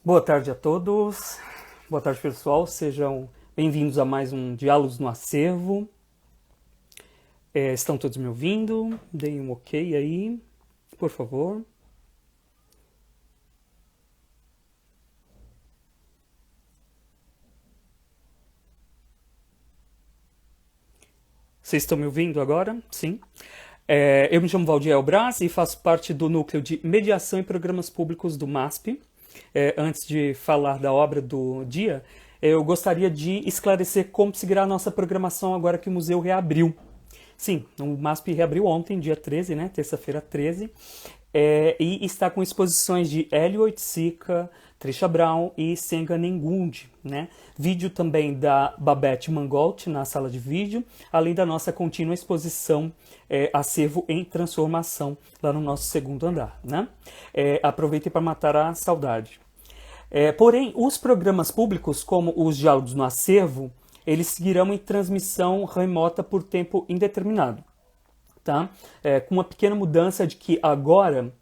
Boa tarde a todos, boa tarde pessoal, sejam bem-vindos a mais um Diálogos no Acervo. Estão todos me ouvindo? Deem um ok aí, por favor. Vocês estão me ouvindo agora? Sim. Eu me chamo Valdiel Braz e faço parte do Núcleo de Mediação e Programas Públicos do MASP. Antes de falar da obra do dia, eu gostaria de esclarecer como seguirá a nossa programação agora que o museu reabriu. Sim, o MASP reabriu ontem, dia 13, né? Terça-feira 13, e está com exposições de Hélio Oiticica, Trisha Brown e Senga Nengundi, né? Vídeo também da Babette Mangold na sala de vídeo, além da nossa contínua exposição Acervo em Transformação, lá no nosso segundo andar, né? Aproveitem para matar a saudade. Porém, os programas públicos, como os Diálogos no Acervo, eles seguirão em transmissão remota por tempo indeterminado, tá? Com uma pequena mudança de que agora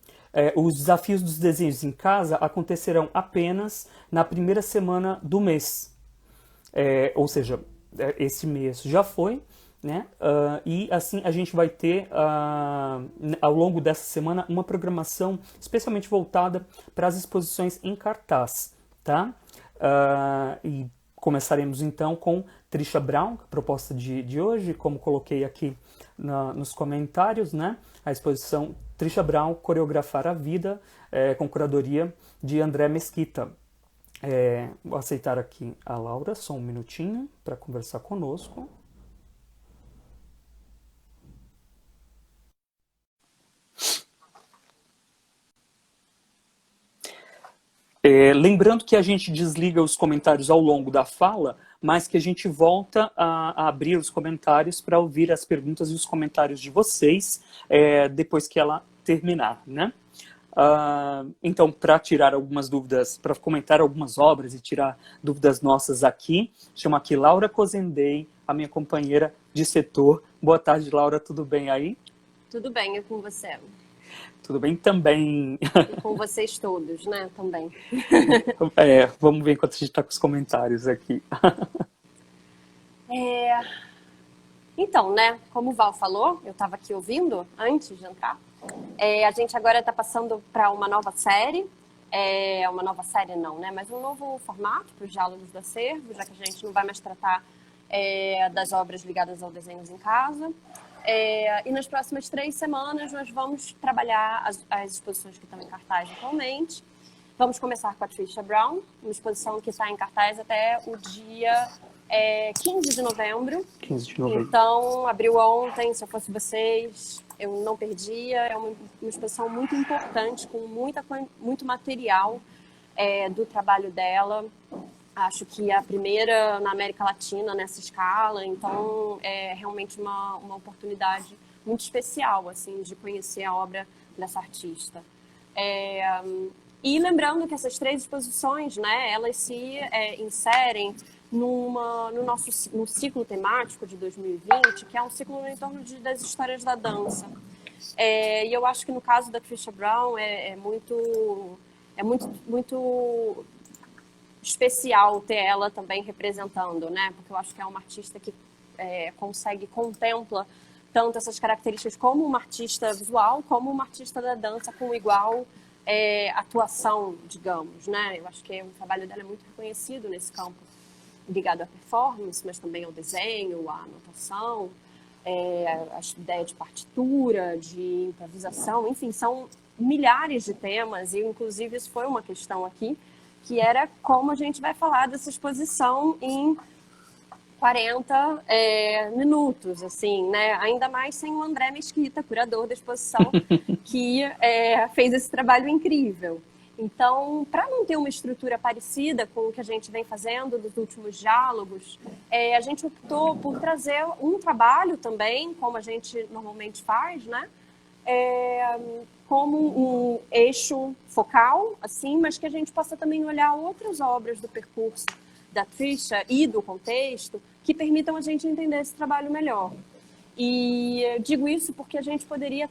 os desafios dos desenhos em casa acontecerão apenas na primeira semana do mês. Ou seja, esse mês já foi, né? E assim a gente vai ter, ao longo dessa semana, uma programação especialmente voltada para as exposições em cartaz, tá? E começaremos então com Trisha Brown, a proposta de hoje, como coloquei aqui nos comentários, né? A exposição Trisha Brown, Coreografar a Vida, com curadoria de André Mesquita. Vou aceitar aqui a Laura, só um minutinho para conversar conosco. Lembrando que a gente desliga os comentários ao longo da fala, mas que a gente volta a abrir os comentários para ouvir as perguntas e os comentários de vocês depois que ela terminar, né? Então, para tirar algumas dúvidas, para comentar algumas obras e tirar dúvidas nossas aqui, chamo aqui Laura Cozendei, a minha companheira de setor. Boa tarde, Laura, tudo bem aí? Tudo bem, e com você? Tudo bem também. E com vocês todos, né, também. Vamos ver enquanto a gente está com os comentários aqui. Então, né, como o Val falou, eu estava aqui ouvindo antes de entrar, a gente agora está passando para uma nova série, uma nova série não, né, mas um novo formato para os Diálogos do Acervo, já que a gente não vai mais tratar das obras ligadas ao desenhos em casa. E nas próximas 3 semanas nós vamos trabalhar as exposições que estão em cartaz atualmente. Vamos começar com a Trisha Brown, uma exposição que está em cartaz até o dia 15 de novembro. 15 de novembro. Então, abriu ontem, se eu fosse vocês, eu não perdia. É uma exposição muito importante, com muito material do trabalho dela. Acho que é a primeira na América Latina nessa escala, então é realmente uma oportunidade muito especial, assim, de conhecer a obra dessa artista. E lembrando que essas 3 exposições, né, elas se inserem no ciclo temático de 2020, que é um ciclo em torno das histórias da dança. E eu acho que no caso da Trisha Brown é muito especial ter ela também representando, né? Porque eu acho que é uma artista que contempla tanto essas características como uma artista visual, como uma artista da dança com igual atuação, digamos, né? Eu acho que o trabalho dela é muito reconhecido nesse campo, ligado à performance, mas também ao desenho, à anotação, a ideia de partitura, de improvisação, enfim, são milhares de temas, e inclusive isso foi uma questão aqui, que era como a gente vai falar dessa exposição em 40 minutos, assim, né? Ainda mais sem o André Mesquita, curador da exposição, que fez esse trabalho incrível. Então, para não ter uma estrutura parecida com o que a gente vem fazendo dos últimos diálogos, a gente optou por trazer um trabalho também, como a gente normalmente faz, né? Como um eixo focal, assim, mas que a gente possa também olhar outras obras do percurso da Trisha e do contexto que permitam a gente entender esse trabalho melhor. E digo isso porque a gente poderia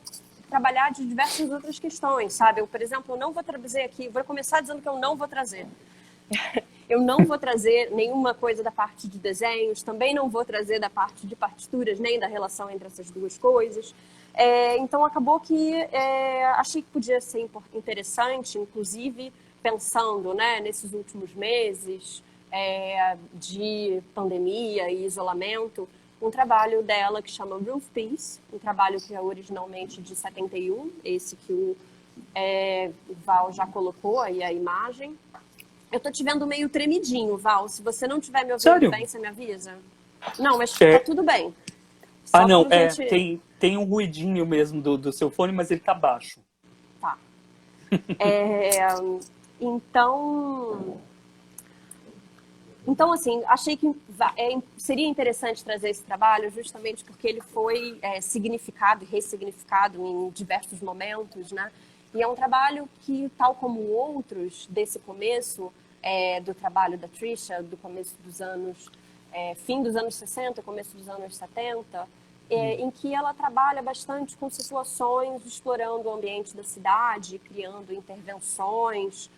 trabalhar de diversas outras questões, sabe? Eu, por exemplo, eu não vou trazer aqui, vou começar dizendo que eu não vou trazer. Eu não vou trazer nenhuma coisa da parte de desenhos, também não vou trazer da parte de partituras, nem da relação entre essas duas coisas. Então, acabou que achei que podia ser interessante, inclusive pensando, né, nesses últimos meses de pandemia e isolamento, um trabalho dela que chama Roof Piece, um trabalho que é originalmente de 71, esse que o Val já colocou aí a imagem. Eu tô te vendo meio tremidinho, Val. Se você não estiver me ouvindo Sério? bem, você me avisa? Não, mas tá tudo bem. Ah, não, tem um ruidinho mesmo do seu fone, mas ele tá baixo. Tá. Então, assim, achei que seria interessante trazer esse trabalho justamente porque ele foi significado e ressignificado em diversos momentos, né? E é um trabalho que, tal como outros desse começo do trabalho da Trisha, do começo dos anos, fim dos anos 60, começo dos anos 70, em que ela trabalha bastante com situações, explorando o ambiente da cidade, criando intervenções.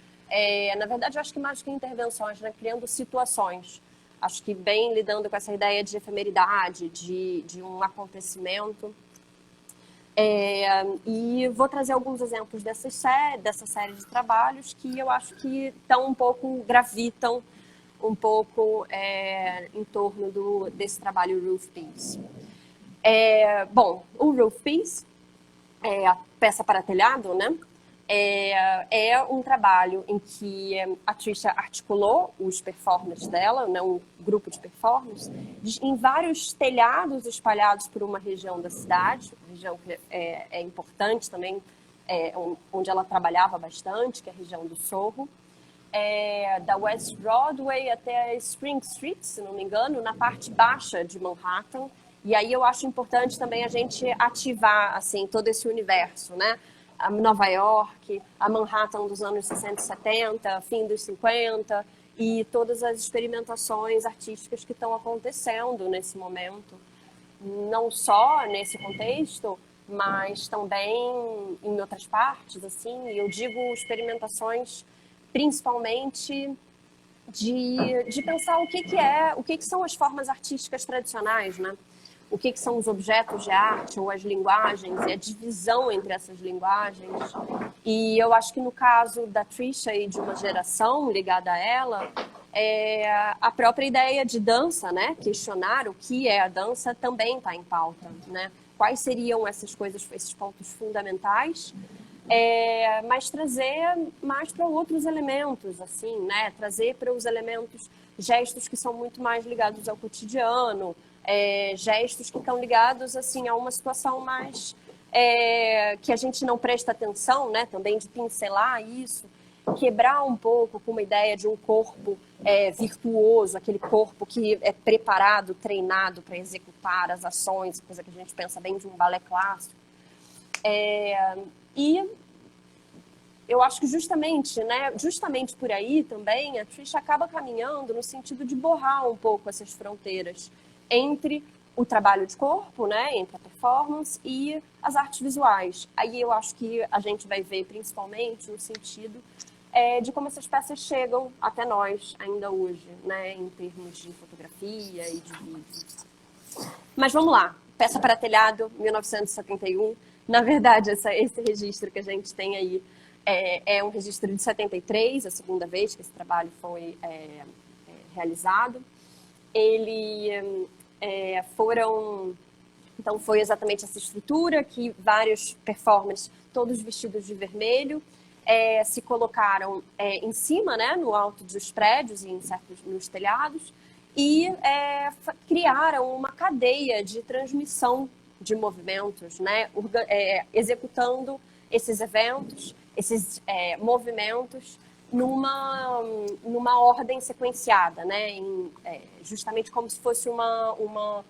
Na verdade, eu acho que mais que intervenções, né? Criando situações. Acho que bem lidando com essa ideia de efemeridade, de um acontecimento. E vou trazer alguns exemplos dessa série de trabalhos que eu acho que gravitam um pouco em torno desse trabalho Roof Piece. Bom, o Roof Piece, a peça para telhado, né? É um trabalho em que a Trisha articulou os performances dela, né, um grupo de performances, em vários telhados espalhados por uma região da cidade, região que é importante também, onde ela trabalhava bastante, que é a região do Soho, da West Broadway até Spring Street, se não me engano, na parte baixa de Manhattan. E aí eu acho importante também a gente ativar assim, todo esse universo, né? A Nova York, a Manhattan dos anos 60 e 70, fim dos 50, e todas as experimentações artísticas que estão acontecendo nesse momento. Não só nesse contexto, mas também em outras partes, assim. Eu digo experimentações principalmente de pensar o que são as formas artísticas tradicionais, né? O que são os objetos de arte ou as linguagens e a divisão entre essas linguagens. E eu acho que no caso da Trisha e de uma geração ligada a ela, a própria ideia de dança, né? Questionar o que é a dança também está em pauta, né? Quais seriam essas coisas, esses pontos fundamentais, mas trazer mais para outros elementos, assim, né? Trazer para os elementos gestos que são muito mais ligados ao cotidiano, gestos que estão ligados assim a uma situação mais que a gente não presta atenção, né? Também de pincelar isso, quebrar um pouco com uma ideia de um corpo virtuoso, aquele corpo que é preparado, treinado para executar as ações, coisa que a gente pensa bem de um balé clássico. E eu acho que justamente por aí também a Trisha acaba caminhando no sentido de borrar um pouco essas fronteiras entre o trabalho de corpo, né, entre a performance e as artes visuais. Aí eu acho que a gente vai ver principalmente no sentido de como essas peças chegam até nós ainda hoje, né, em termos de fotografia e de vídeo. Mas vamos lá, peça para telhado, 1971. Na verdade, esse registro que a gente tem aí é um registro de 73, a segunda vez que esse trabalho foi realizado. Então foi exatamente essa estrutura que vários performers, todos vestidos de vermelho, se colocaram em cima, né, no alto dos prédios e nos telhados, e criaram uma cadeia de transmissão de movimentos, né, executando esses eventos, esses movimentos numa ordem sequenciada, né? Justamente como se fosse uma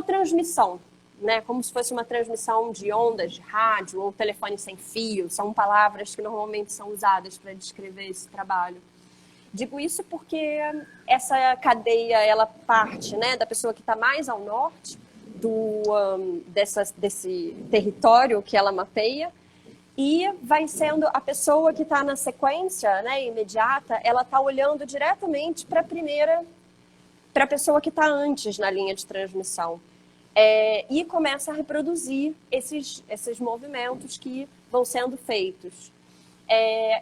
transmissão, né? Como se fosse uma transmissão de ondas de rádio ou telefone sem fio. São palavras que normalmente são usadas para descrever esse trabalho. Digo isso porque essa cadeia ela parte, né, da pessoa que está mais ao norte desse território que ela mapeia, e vai sendo a pessoa que está na sequência, né, imediata, ela está olhando diretamente para a pessoa que está antes na linha de transmissão. E começa a reproduzir esses movimentos que vão sendo feitos.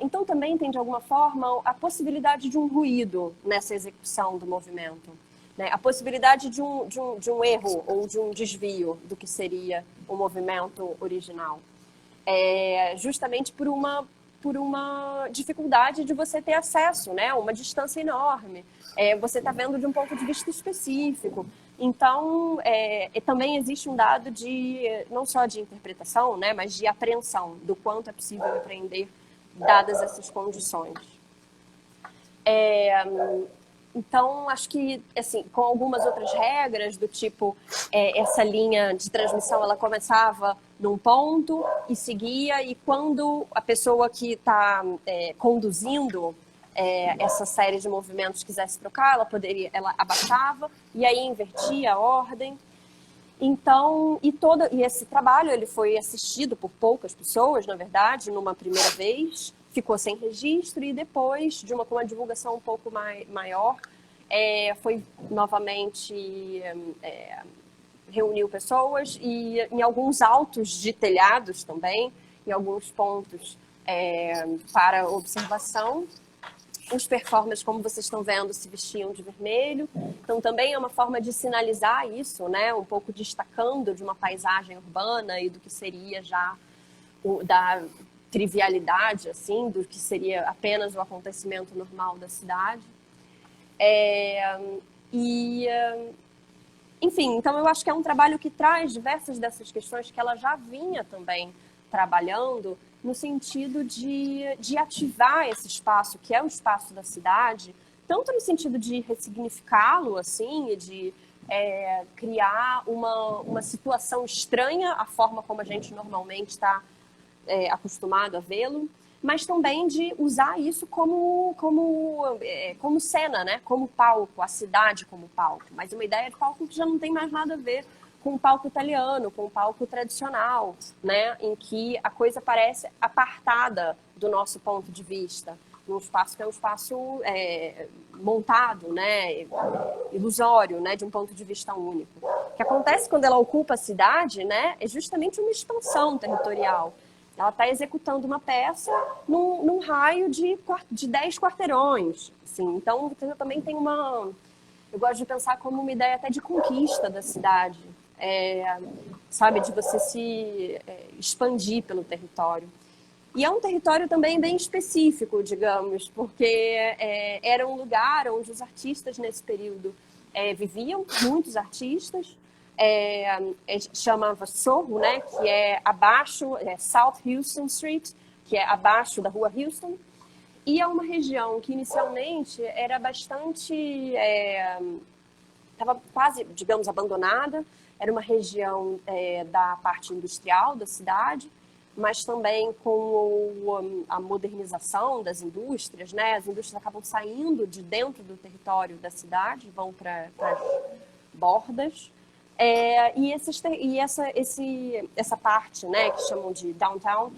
Então também tem, de alguma forma, a possibilidade de um ruído nessa execução do movimento, né? A possibilidade de um erro ou de um desvio do que seria o movimento original. Justamente por uma dificuldade de você ter acesso, né? Uma distância enorme. Você está vendo de um ponto de vista específico. Então, também existe um dado não só de interpretação, né, mas de apreensão, do quanto é possível apreender dadas essas condições. Então, acho que, assim, com algumas outras regras, do tipo, essa linha de transmissão, ela começava num ponto e seguia, e quando a pessoa que está conduzindo essa série de movimentos quisesse trocar, ela abaixava e aí invertia a ordem. Então, e esse trabalho ele foi assistido por poucas pessoas, na verdade, numa primeira vez, ficou sem registro, e depois, com uma divulgação um pouco maior, foi novamente reuniu pessoas, e em alguns altos de telhados também, em alguns pontos para observação. Os performers, como vocês estão vendo, se vestiam de vermelho. Então, também é uma forma de sinalizar isso, né? Um pouco destacando de uma paisagem urbana e do que seria já da trivialidade, assim, do que seria apenas o acontecimento normal da cidade. Enfim, então eu acho que é um trabalho que traz diversas dessas questões que ela já vinha também trabalhando, no sentido de ativar esse espaço, que é o espaço da cidade, tanto no sentido de ressignificá-lo, assim, e de criar uma situação estranha à forma como a gente normalmente está acostumado a vê-lo, mas também de usar isso como cena, né? Como palco, a cidade como palco. Mas uma ideia de palco que já não tem mais nada a ver com o palco italiano, com o palco tradicional, né? Em que a coisa parece apartada do nosso ponto de vista, num espaço que é um espaço montado, né? Ilusório, né? De um ponto de vista único. O que acontece quando ela ocupa a cidade, né? É justamente uma expansão territorial. Ela está executando uma peça num raio de 10 quarteirões. Assim. Então, também tem eu gosto de pensar como uma ideia até de conquista da cidade, sabe, de você se expandir pelo território. E é um território também bem específico, digamos, porque era um lugar onde os artistas nesse período viviam, muitos artistas, chamava Soho, né, que é abaixo, South Houston Street, que é abaixo da rua Houston, e é uma região que inicialmente era bastante, estava quase, digamos, abandonada. Era uma região da parte industrial da cidade, mas também com a modernização das indústrias, né? As indústrias acabam saindo de dentro do território da cidade, vão para as bordas. Essa parte, né, que chamam de downtown,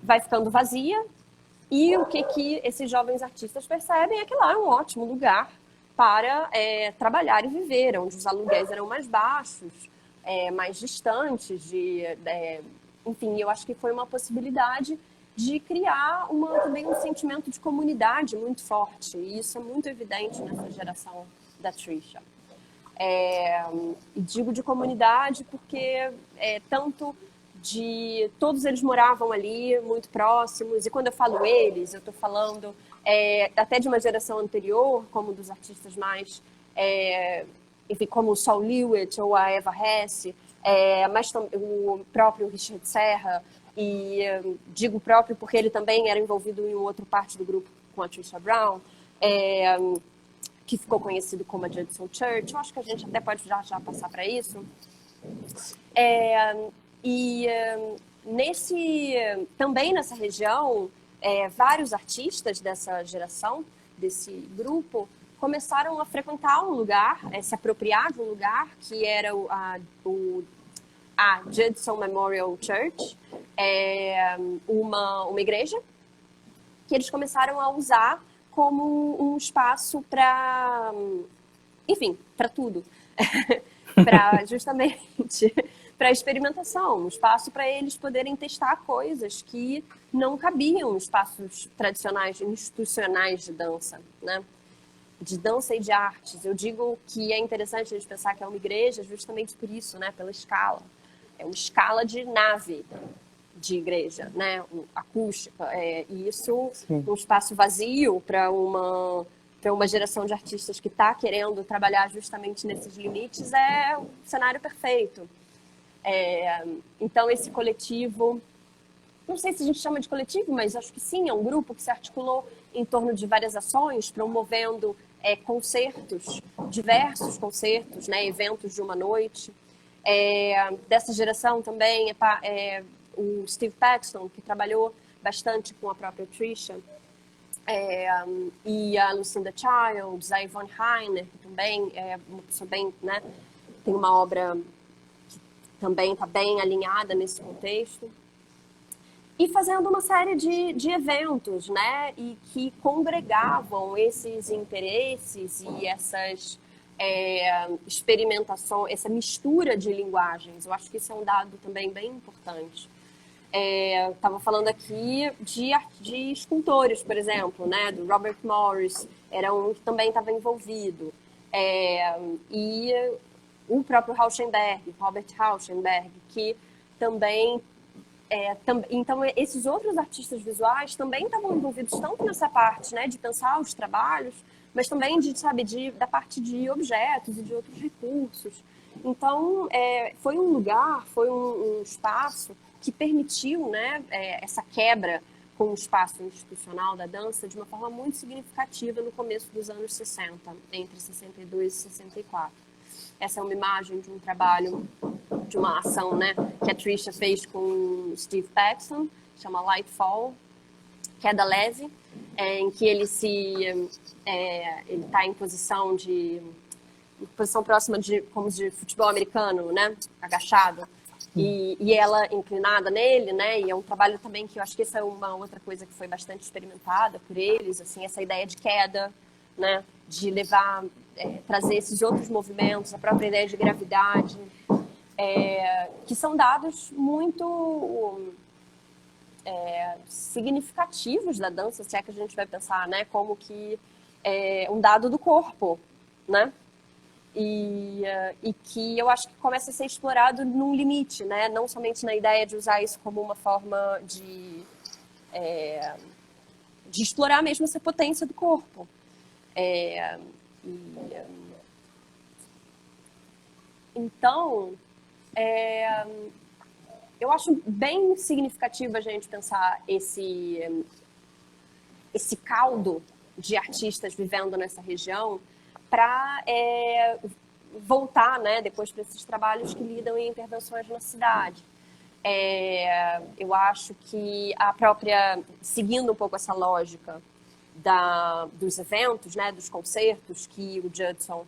vai ficando vazia, e o que esses jovens artistas percebem é que lá é um ótimo lugar para trabalhar e viver, onde os aluguéis eram mais baixos, mais distantes, enfim, eu acho que foi uma possibilidade de criar também um sentimento de comunidade muito forte, e isso é muito evidente nessa geração da Trisha. E digo de comunidade porque todos eles moravam ali, muito próximos, e quando eu falo eles, eu estou falando até de uma geração anterior, como dos artistas mais, enfim, como o Saul Lewitt ou a Eva Hesse, mas o próprio Richard Serra, e digo próprio porque ele também era envolvido em outra parte do grupo com a Trisha Brown, que ficou conhecido como a Judson Church. Eu acho que a gente até pode já passar para isso. Também nessa região, vários artistas dessa geração, desse grupo, começaram a frequentar um lugar, se apropriar de um lugar que era a Judson Memorial Church, uma igreja que eles começaram a usar como um espaço para, enfim, para tudo. Para justamente para experimentação, um espaço para eles poderem testar coisas que não cabiam em espaços tradicionais, institucionais de dança, né? De dança e de artes. Eu digo que é interessante a gente pensar que é uma igreja justamente por isso, né? Pela escala. É uma escala de nave de igreja, né? Acústica. E isso, um espaço vazio para uma geração de artistas que está querendo trabalhar justamente nesses limites, é o cenário perfeito. Então, esse coletivo, não sei se a gente chama de coletivo, mas acho que sim, é um grupo que se articulou em torno de várias ações, promovendo concertos, diversos concertos, né, eventos de uma noite. Dessa geração também o Steve Paxton, que trabalhou bastante com a própria Trisha, e a Lucinda Childs, a Yvonne Heiner, que também é uma pessoa bem, né, tem uma obra que também está bem alinhada nesse contexto. E fazendo uma série de eventos, né, e que congregavam esses interesses e essas experimentações, essa mistura de linguagens. Eu acho que isso é um dado também bem importante. Estava falando aqui de escultores, por exemplo, né, do Robert Morris, era um que também estava envolvido. E o próprio Robert Rauschenberg, que também... Então, esses outros artistas visuais também estavam envolvidos tanto nessa parte, né, de pensar os trabalhos, mas também da parte de objetos e de outros recursos. Então, foi um lugar, foi um espaço que permitiu, né, essa quebra com o espaço institucional da dança de uma forma muito significativa no começo dos anos 60, entre 62 e 64. Essa é uma imagem de um trabalho, de uma ação, né, que a Trisha fez com Steve Paxton, chama Lightfall, Queda Leve, em que ele está em posição próxima como de futebol americano, né, agachado, e ela inclinada nele, né, e é um trabalho também que eu acho que essa é uma outra coisa que foi bastante experimentada por eles, assim, essa ideia de queda, né, de levar, trazer esses outros movimentos, a própria ideia de gravidade, que são dados muito significativos da dança, se é que a gente vai pensar, né, como que um dado do corpo, né, e que eu acho que começa a ser explorado num limite, né, não somente na ideia de usar isso como uma forma de explorar mesmo essa potência do corpo. Então, eu acho bem significativo a gente pensar esse caldo de artistas vivendo nessa região para voltar, né, depois para esses trabalhos que lidam em intervenções na cidade. Eu acho que seguindo um pouco essa lógica dos eventos, né, dos concertos que o Judson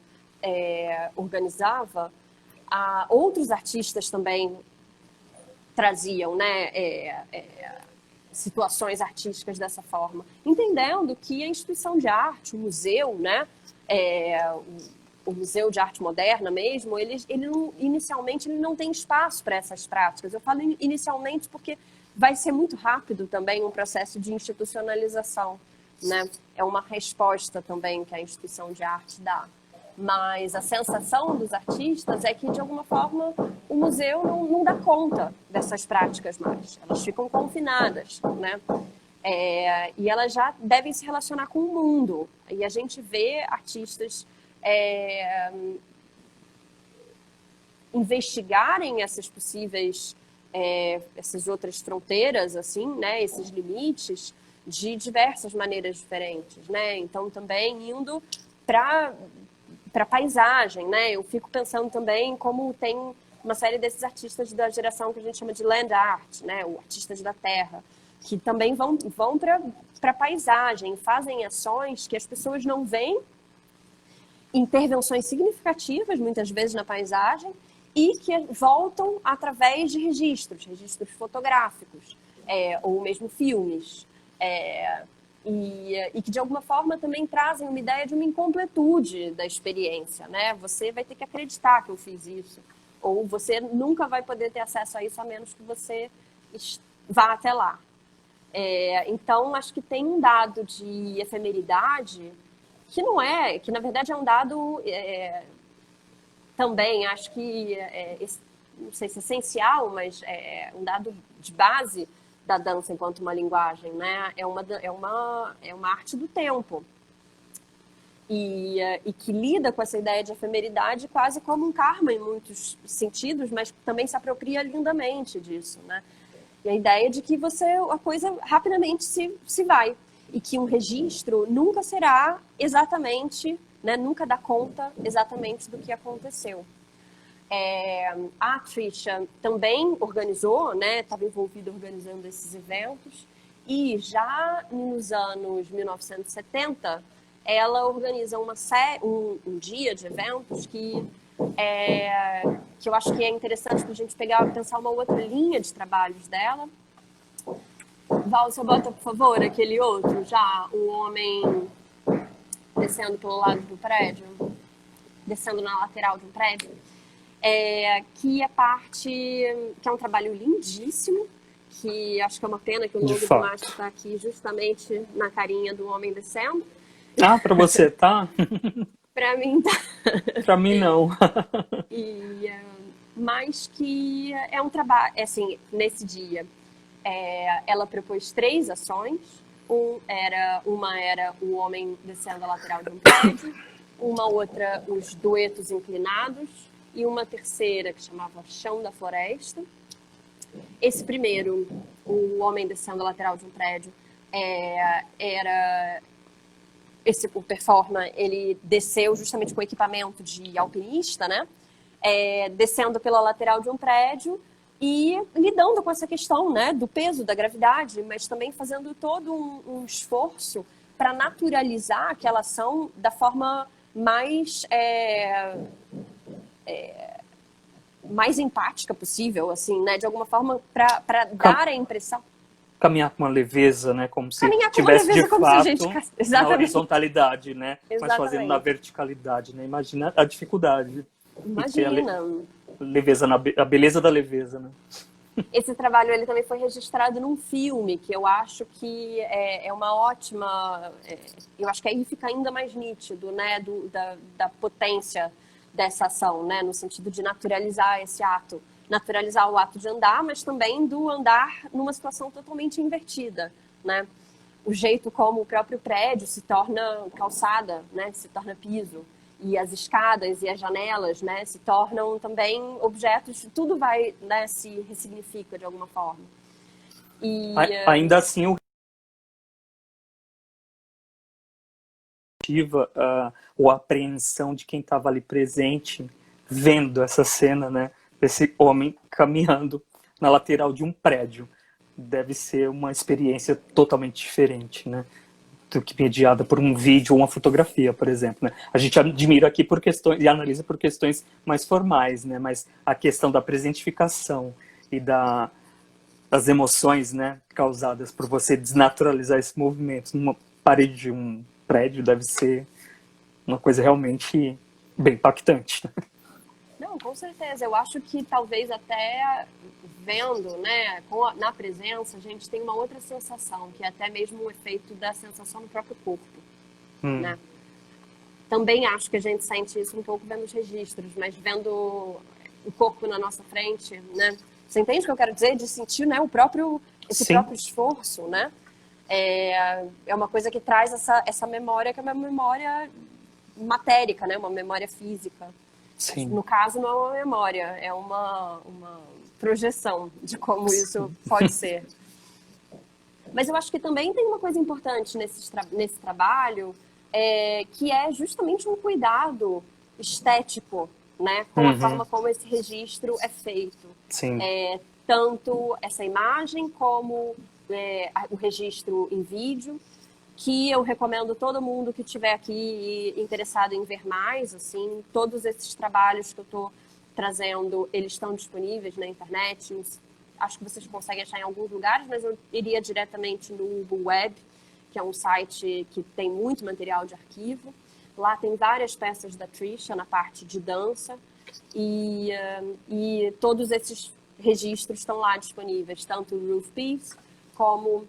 organizava, outros artistas também traziam, né, situações artísticas dessa forma, entendendo que a instituição de arte, o museu, né, o Museu de Arte Moderna mesmo, inicialmente ele não tem espaço para essas práticas. Eu falo inicialmente porque vai ser muito rápido também um processo de institucionalização, né? É uma resposta também que a instituição de arte dá. Mas a sensação dos artistas é que, de alguma forma, o museu não dá conta dessas práticas mais. Elas ficam confinadas, né? E elas já devem se relacionar com o mundo. E a gente vê artistas investigarem essas possíveis, essas outras fronteiras, assim, né? Esses limites de diversas maneiras diferentes, né? Então, também indo para a paisagem, né? Eu fico pensando também como tem uma série desses artistas da geração que a gente chama de land art, né? Ou artistas da terra, que também vão para a paisagem, fazem ações que as pessoas não veem, intervenções significativas, muitas vezes na paisagem, e que voltam através de registros fotográficos, ou mesmo filmes, e que de alguma forma também trazem uma ideia de uma incompletude da experiência, né? Você vai ter que acreditar que eu fiz isso, ou você nunca vai poder ter acesso a isso a menos que você vá até lá. Então, acho que tem um dado de efemeridade que na verdade é um dado também, acho que, não sei se é essencial, mas é um dado de base da dança enquanto uma linguagem, né? É uma arte do tempo. E que lida com essa ideia de efemeridade quase como um karma em muitos sentidos, mas também se apropria lindamente disso, né? E a ideia de que a coisa rapidamente se vai. E que um registro nunca será exatamente, né, nunca dá conta exatamente do que aconteceu. A Trisha também organizou, né, estava envolvida organizando esses eventos, e já nos anos 1970, ela organiza um dia de eventos que eu acho que é interessante para a gente pensar uma outra linha de trabalhos dela. Val, você bota, por favor, aquele outro, já, o homem descendo pelo lado do prédio, descendo na lateral de um prédio, que é um trabalho lindíssimo, que acho que é uma pena que o logo do Mastro está aqui justamente na carinha do homem descendo. Ah, para você, tá? Para mim, tá. Para mim, não. Mas que é um trabalho, assim, nesse dia, ela propôs 3 ações. Uma era o homem descendo a lateral de um prédio, uma outra, os duetos inclinados, e uma terceira que chamava Chão da Floresta. Esse primeiro, o homem descendo a lateral de um prédio, o performer, ele desceu justamente com equipamento de alpinista, né? Descendo pela lateral de um prédio e lidando com essa questão, né, do peso, da gravidade, mas também fazendo todo um esforço para naturalizar aquela ação da forma mais empática possível, assim, né? De alguma forma, para dar a impressão. Caminhar com uma leveza, né? Como se tivesse de fato na horizontalidade, né? Exatamente. Mas fazendo na verticalidade, né? Imagina a dificuldade. Imagina. A beleza da leveza, né? Esse trabalho ele também foi registrado num filme, que eu acho que é uma ótima... eu acho que aí fica ainda mais nítido, né? Da potência dessa ação, né? No sentido de naturalizar esse ato. Naturalizar o ato de andar, mas também do andar numa situação totalmente invertida, né? O jeito como o próprio prédio se torna calçada, né? Se torna piso. E as escadas e as janelas, né, se tornam também objetos, tudo vai, né, se ressignifica de alguma forma. Ainda assim, a apreensão de quem estava ali presente, vendo essa cena, né, desse homem caminhando na lateral de um prédio, deve ser uma experiência totalmente diferente, né? Do que mediada por um vídeo ou uma fotografia, por exemplo, né? A gente admira aqui por questões e analisa por questões mais formais, né? Mas a questão da presentificação e das emoções, né, causadas por você desnaturalizar esse movimento numa parede de um prédio deve ser uma coisa realmente bem impactante. Não, com certeza. Eu acho que talvez até vendo, né, na presença, a gente tem uma outra sensação, que é até mesmo o efeito da sensação no próprio corpo, né? Também acho que a gente sente isso um pouco vendo os registros, mas vendo o corpo na nossa frente, né? Você entende o que eu quero dizer? De sentir, né, esse próprio esforço, né? É uma coisa que traz essa memória, que é uma memória matérica, né? Uma memória física. Sim. No caso, não é uma memória, é uma projeção de como isso pode ser. Mas eu acho que também tem uma coisa importante nesse trabalho, que é justamente um cuidado estético, né? Com a forma como esse registro é feito. Sim. Tanto essa imagem como o registro em vídeo. que eu recomendo todo mundo que estiver aqui interessado em ver mais, assim, todos esses trabalhos que eu estou trazendo, eles estão disponíveis na internet, acho que vocês conseguem achar em alguns lugares, mas eu iria diretamente no Google Web, que é um site que tem muito material de arquivo. Lá tem várias peças da Trisha na parte de dança e todos esses registros estão lá disponíveis, tanto o Roof Piece como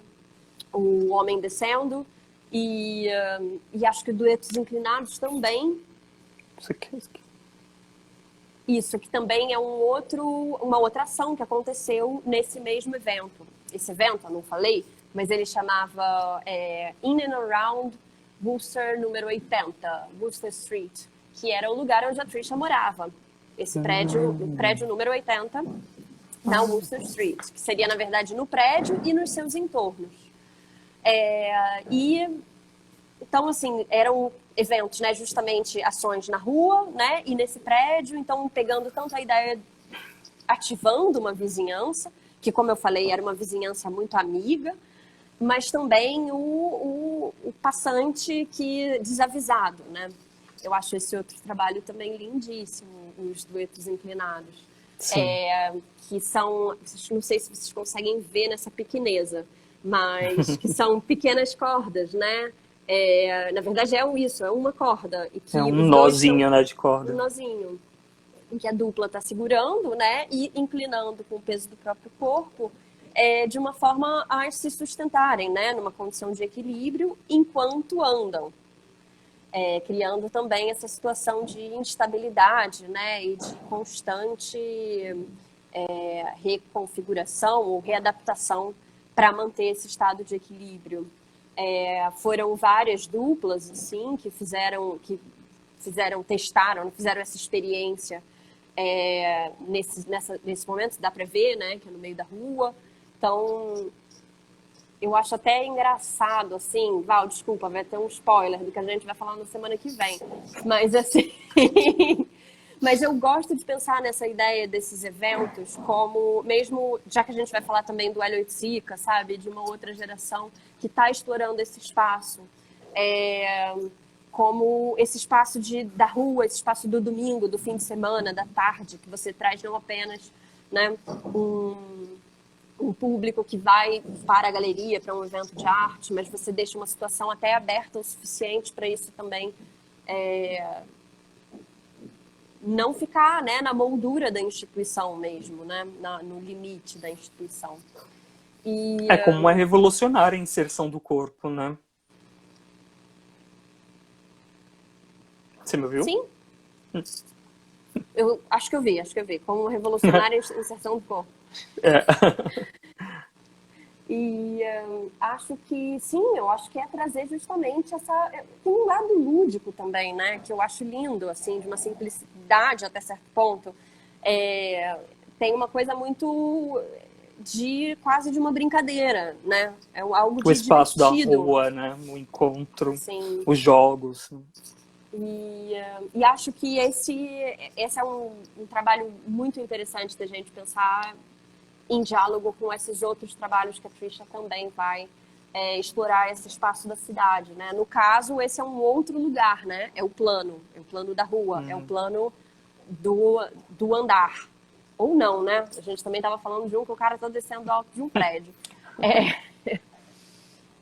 o Homem Descendo e acho que Duetos Inclinados também. Isso, que também é uma outra ação que aconteceu nesse mesmo evento. Esse evento, eu não falei, mas ele chamava In and Around Worcester número 80, Worcester Street, que era o lugar onde a Trisha morava. Esse prédio, o prédio número 80, na Worcester Street, que seria, na verdade, no prédio e nos seus entornos. Então, assim, eram eventos, né, justamente ações na rua, né, e nesse prédio, então pegando tanto a ideia, ativando uma vizinhança, que, como eu falei, era uma vizinhança muito amiga, mas também o passante que desavisado, né? Eu acho esse outro trabalho também lindíssimo, os Duetos Inclinados. Que são, não sei se vocês conseguem ver nessa pequeneza, mas que são pequenas cordas, né? Na verdade isso, é uma corda. E que é um nozinho, né, de corda. Um nozinho. Em que a dupla está segurando, né? E inclinando com o peso do próprio corpo, de uma forma a se sustentarem, né? Numa condição de equilíbrio enquanto andam. Criando também essa situação de instabilidade, né? E de constante reconfiguração ou readaptação para manter esse estado de equilíbrio. Foram várias duplas assim testaram, fizeram essa experiência nesse momento, dá para ver, né, que é no meio da rua. Então, eu acho até engraçado, assim, Val, desculpa, vai ter um spoiler do que a gente vai falar na semana que vem, mas assim... Mas eu gosto de pensar nessa ideia desses eventos como, mesmo, já que a gente vai falar também do Hélio Oiticica, sabe, de uma outra geração que está explorando esse espaço, como esse espaço da rua, esse espaço do domingo, do fim de semana, da tarde, que você traz não apenas, né, um público que vai para a galeria, para um evento de arte, mas você deixa uma situação até aberta o suficiente para isso também não ficar, né, na moldura da instituição mesmo, né, no limite da instituição. Como uma revolucionária inserção do corpo, né? Você me ouviu? Sim. Eu acho que eu vi. Como uma revolucionária inserção do corpo. E acho que, sim, eu acho que é trazer justamente essa... Tem um lado lúdico também, né? Que eu acho lindo, assim, de uma simplicidade até certo ponto. Tem uma coisa muito quase de uma brincadeira, né? É algo de o espaço divertido. Da rua, né? O encontro, Sim. Os jogos. E acho que esse é um trabalho muito interessante da gente pensar em diálogo com esses outros trabalhos que a Trisha também vai explorar esse espaço da cidade, né? No caso, esse é um outro lugar, né? É o plano da rua, é o plano do andar. Ou não, né? A gente também estava falando de que o cara está descendo alto de um prédio.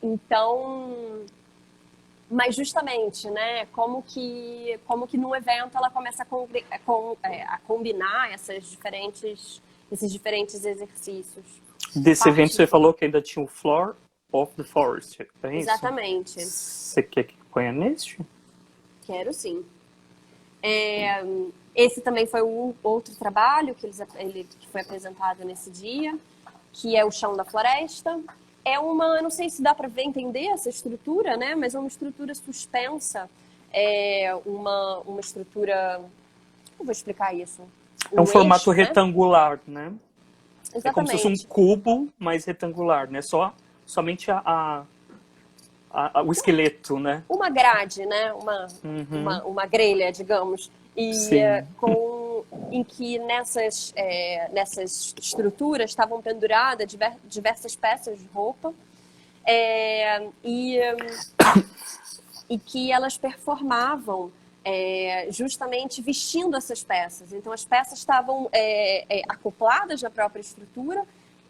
Então, mas justamente, né? Como que no evento ela começa a combinar esses diferentes exercícios. Desse evento você falou que ainda tinha o Floor of the Forest, é isso? Exatamente. Você quer que ponha neste? Quero sim. Esse também foi um outro trabalho que foi apresentado nesse dia, que é o Chão da Floresta. Eu não sei se dá para entender essa estrutura, né? Mas é uma estrutura suspensa, uma estrutura... Eu vou explicar isso. É um formato eixo, retangular, né? Exatamente. É como se fosse um cubo, mas retangular, né? Somente o esqueleto, né? Uma grade, né? Uma grelha, digamos. E em que nessas estruturas estavam penduradas diversas peças de roupa E que elas performavam justamente vestindo essas peças. Então, as peças estavam acopladas na própria estrutura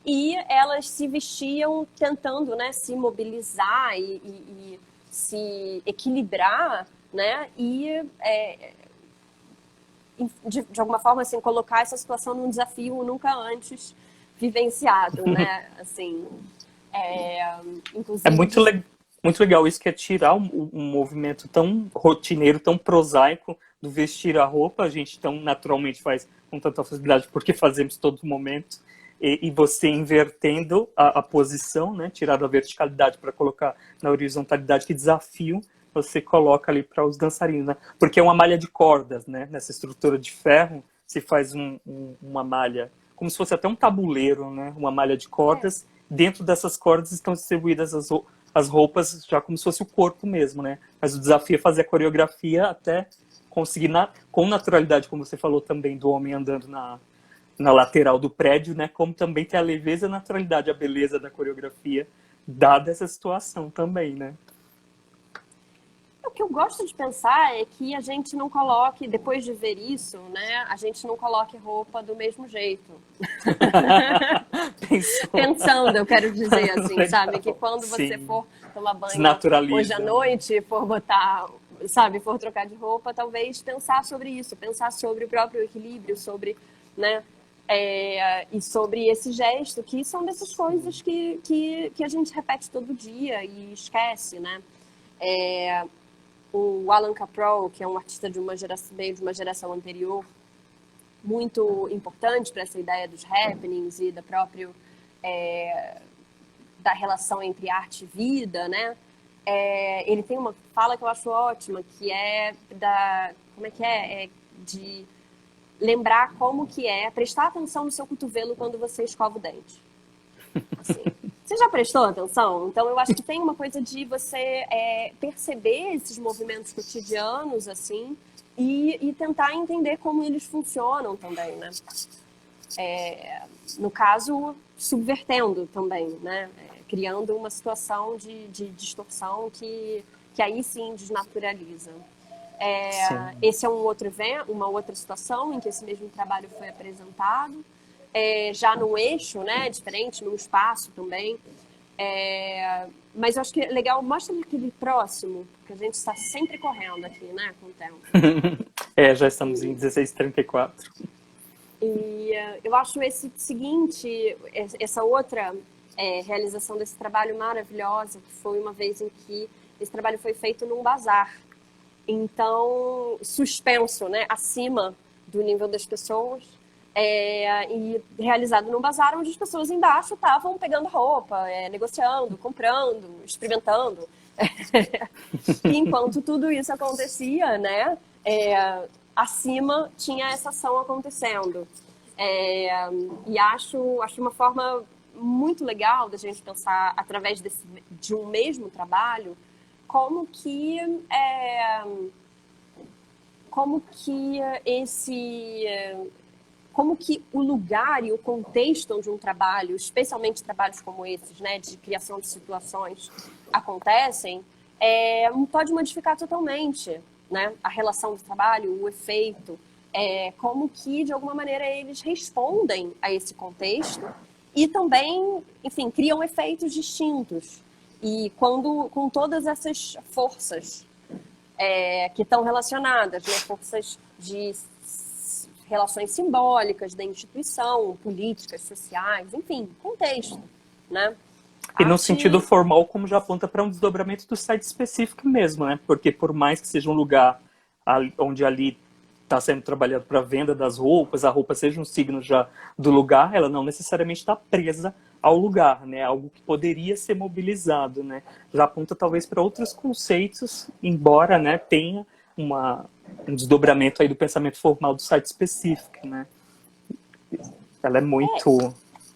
e elas se vestiam tentando, né, se mobilizar e se equilibrar, né, e de alguma forma assim, colocar essa situação num desafio nunca antes vivenciado, né? Assim, inclusive... É muito legal isso, que é tirar um movimento tão rotineiro, tão prosaico do vestir a roupa, a gente tão naturalmente faz com tanta facilidade porque fazemos todo momento, e você invertendo a posição, né, tirar da verticalidade para colocar na horizontalidade, que desafio você coloca ali para os dançarinos, né? Porque é uma malha de cordas, né? Nessa estrutura de ferro, se faz uma malha, como se fosse até um tabuleiro, né? Uma malha de cordas. Dentro dessas cordas estão distribuídas as roupas, já como se fosse o corpo mesmo, né? Mas o desafio é fazer a coreografia até conseguir, com naturalidade, como você falou também, do homem andando na lateral do prédio, né? Como também tem a leveza, a naturalidade, a beleza da coreografia, dada essa situação também, né? O que eu gosto de pensar é que a gente não coloque, depois de ver isso, né, a gente não coloque roupa do mesmo jeito. Pensando, eu quero dizer assim, Legal. sabe? Que quando Sim. você for tomar banho Desnaturaliza, hoje à noite, for botar, sabe, for trocar de roupa, talvez pensar sobre isso, pensar sobre o próprio equilíbrio, sobre, né, e sobre esse gesto, que são dessas coisas que a gente repete todo dia e esquece, né? O Alan Caproll, que é um artista de uma geração anterior, muito importante para essa ideia dos happenings e da relação entre arte e vida, né? Ele tem uma fala que eu acho ótima, que é de lembrar como que é prestar atenção no seu cotovelo quando você escova o dente. Assim. Você já prestou atenção? Então, eu acho que tem uma coisa de você perceber esses movimentos cotidianos, assim, e tentar entender como eles funcionam também, né? No caso, subvertendo também, né? Criando uma situação de distorção que aí sim desnaturaliza. Esse é um outro evento, uma outra situação em que esse mesmo trabalho foi apresentado. Já num eixo, né, diferente, num espaço também. Mas eu acho que é legal, mostra aquele próximo, porque a gente está sempre correndo aqui, né, com o tempo. Já estamos em 16h34. E eu acho esse seguinte, essa outra realização desse trabalho maravilhosa, que foi uma vez em que esse trabalho foi feito num bazar. Então, suspenso, né, acima do nível das pessoas, e realizado num bazar onde as pessoas embaixo estavam pegando roupa, negociando, comprando, experimentando. E enquanto tudo isso acontecia, né, acima tinha essa ação acontecendo. E acho uma forma muito legal da gente pensar, através de um mesmo trabalho, como que o lugar e o contexto onde um trabalho, especialmente trabalhos como esses, né, de criação de situações, acontecem, pode modificar totalmente, né, a relação do trabalho, o efeito, como que, de alguma maneira, eles respondem a esse contexto e também, enfim, criam efeitos distintos. E com todas essas forças que estão relacionadas, né, forças de relações simbólicas da instituição, políticas, sociais, enfim, contexto, né? E no sentido formal, como já aponta para um desdobramento do site específico mesmo, né? Porque por mais que seja um lugar onde ali está sendo trabalhado para a venda das roupas, a roupa seja um signo já do lugar, ela não necessariamente está presa ao lugar, né? Algo que poderia ser mobilizado, né? Já aponta talvez para outros conceitos, embora, né, tenha um desdobramento aí do pensamento formal do site específico, né? Ela é muito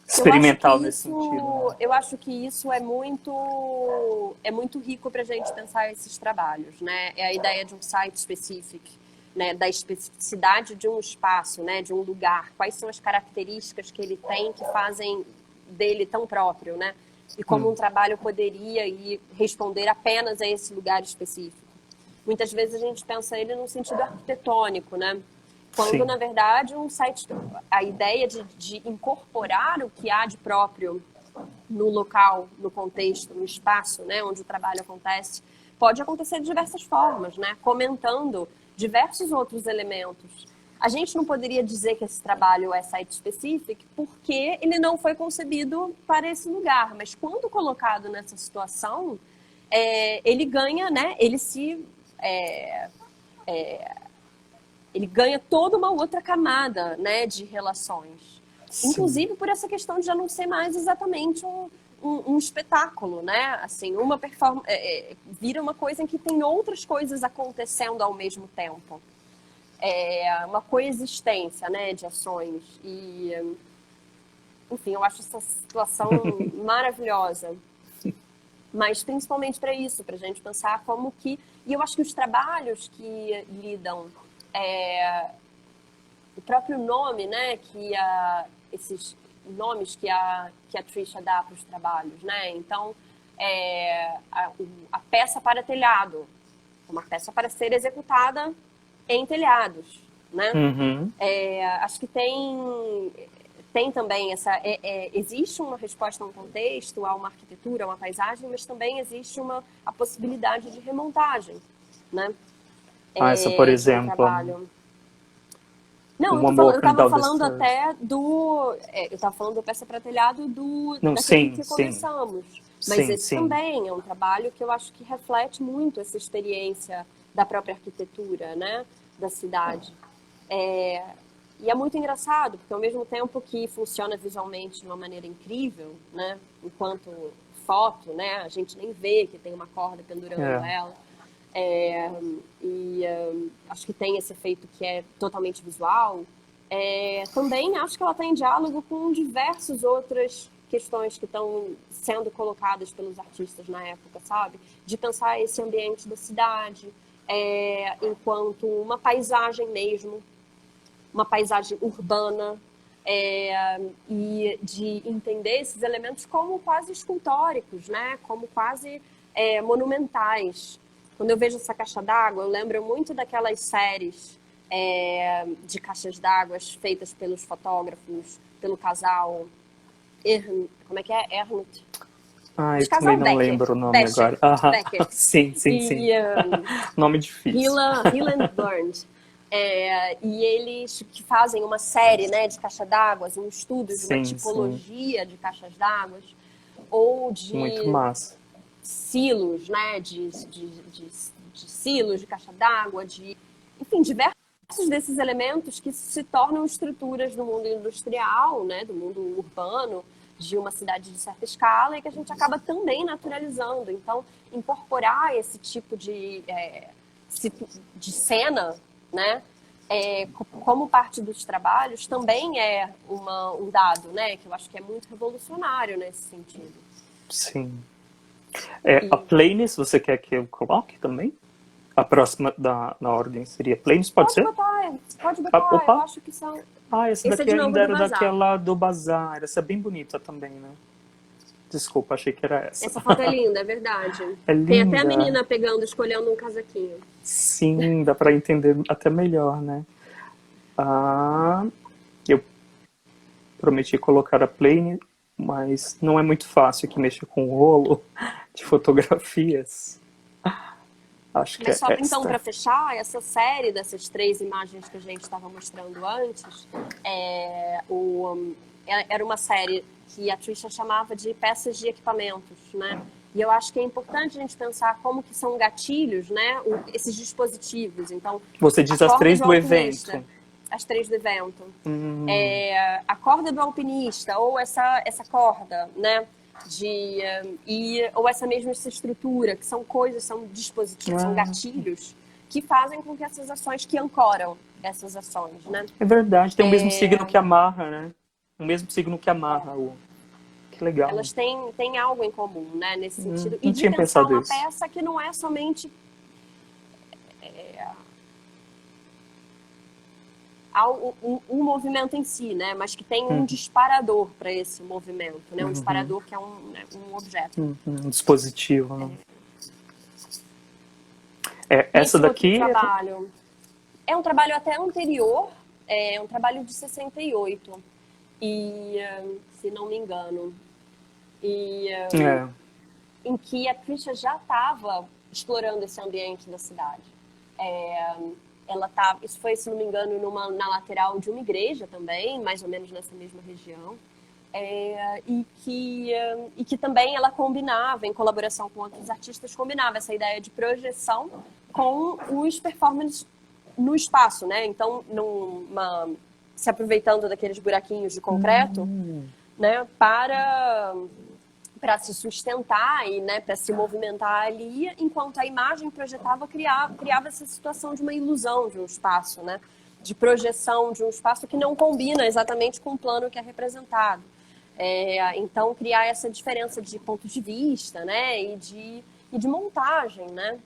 experimental nesse sentido. Né? Eu acho que isso é muito rico para a gente pensar esses trabalhos, né? É a ideia de um site específico, né? Da especificidade de um espaço, né? De um lugar. Quais são as características que ele tem que fazem dele tão próprio, né? e como um trabalho poderia ir responder apenas a esse lugar específico. Muitas vezes a gente pensa ele num sentido arquitetônico, né? Quando, Sim. na verdade, um site, a ideia de incorporar o que há de próprio no local, no contexto, no espaço, né, onde o trabalho acontece, pode acontecer de diversas formas, né? Comentando diversos outros elementos. A gente não poderia dizer que esse trabalho é site-specific porque ele não foi concebido para esse lugar, mas quando colocado nessa situação, ele ganha, né? Ele ganha toda uma outra camada, né, de relações. Sim. Inclusive por essa questão de já não ser mais exatamente um espetáculo, né? Assim, uma performance vira uma coisa em que tem outras coisas acontecendo ao mesmo tempo. Uma coexistência, né, de ações. E, enfim, eu acho essa situação maravilhosa. Mas principalmente para isso, para a gente pensar como que... E eu acho que os trabalhos que lidam... o próprio nome, né, esses nomes que a Trisha dá para os trabalhos, né? Então, a peça para telhado, uma peça para ser executada em telhados, né? Uhum. Acho que tem também existe uma resposta a um contexto, a uma arquitetura, a uma paisagem, mas também existe a possibilidade de remontagem, né? Essa, por De um exemplo, trabalho. Não, um amor eu estava Prendal falando Stars. até eu estava falando da peça para telhado Não, daquele sim, que sim. começamos. Mas Sim, esse sim. também é um trabalho que eu acho que reflete muito essa experiência da própria arquitetura, né, da cidade. E é muito engraçado, porque ao mesmo tempo que funciona visualmente de uma maneira incrível, né, enquanto foto, né, a gente nem vê que tem uma corda pendurando ela. Acho que tem esse efeito que é totalmente visual. Também acho que ela está em diálogo com diversas outras questões que estão sendo colocadas pelos artistas na época, sabe? De pensar esse ambiente da cidade enquanto uma paisagem mesmo, uma paisagem urbana, e de entender esses elementos como quase escultóricos, né? Como quase monumentais. Quando eu vejo essa caixa d'água, eu lembro muito daquelas séries de caixas d'água feitas pelos fotógrafos, pelo casal como é que é? Ernst? Eu também não lembro o nome agora. Becker. Sim. Nome difícil. Hila Burns. E eles que fazem uma série, né, de caixa d'água, um estudo de uma tipologia de caixas d'água, ou de muito massa. silos, né, de silos de caixa d'água, enfim, diversos desses elementos que se tornam estruturas do mundo industrial, né, do mundo urbano, de uma cidade de certa escala, e que a gente acaba também naturalizando. Então, incorporar esse tipo de cena, né, como parte dos trabalhos, também é um dado, né, que eu acho que é muito revolucionário nesse sentido. Sim. A playlist, você quer que eu coloque também? A próxima na ordem seria playlist, pode ser? Pode botar, eu acho que são... Essa daqui ainda era daquela do Bazar. Essa é bem bonita também, né? Desculpa, achei que era essa. Essa foto é linda, é verdade. É linda. Tem até a menina escolhendo um casaquinho. Sim, dá pra entender até melhor, né? Eu prometi colocar a plane, mas não é muito fácil aqui mexer com o rolo de fotografias. Acho que mas só esta. Então, para fechar, essa série dessas 3 imagens que a gente estava mostrando antes, era uma série que a Trisha chamava de peças de equipamentos, né? E eu acho que é importante a gente pensar como que são gatilhos, né? Esses dispositivos. Então, você diz as 3 do evento. As 3 do evento. A corda do alpinista, ou essa corda, né? Ou essa estrutura, que são coisas, são dispositivos, são gatilhos que fazem com que essas ações, que ancoram essas ações, né? É verdade, tem o mesmo signo que amarra, né? O mesmo signo que amarra. Que legal. Elas têm algo em comum, né? Nesse sentido. E de pensar uma peça que não é somente um movimento em si, né? Mas que tem um disparador para esse movimento, né? Um disparador que é um objeto. Um dispositivo, né? Essa Esse daqui... outro trabalho é um trabalho até anterior, é um trabalho de 68, e, se não me engano, em que a Trisha já estava explorando esse ambiente da cidade. Isso foi, se não me engano, na lateral de uma igreja também, mais ou menos nessa mesma região, e que também ela combinava, em colaboração com outros artistas, combinava essa ideia de projeção com os performances no espaço, né? Então, se aproveitando daqueles buraquinhos de concreto, né, para se sustentar e, né, para se movimentar ali, enquanto a imagem projetava, criava essa situação de uma ilusão de um espaço, né, de projeção de um espaço que não combina exatamente com o plano que é representado. Então, criar essa diferença de pontos de vista, né, e de montagem, né.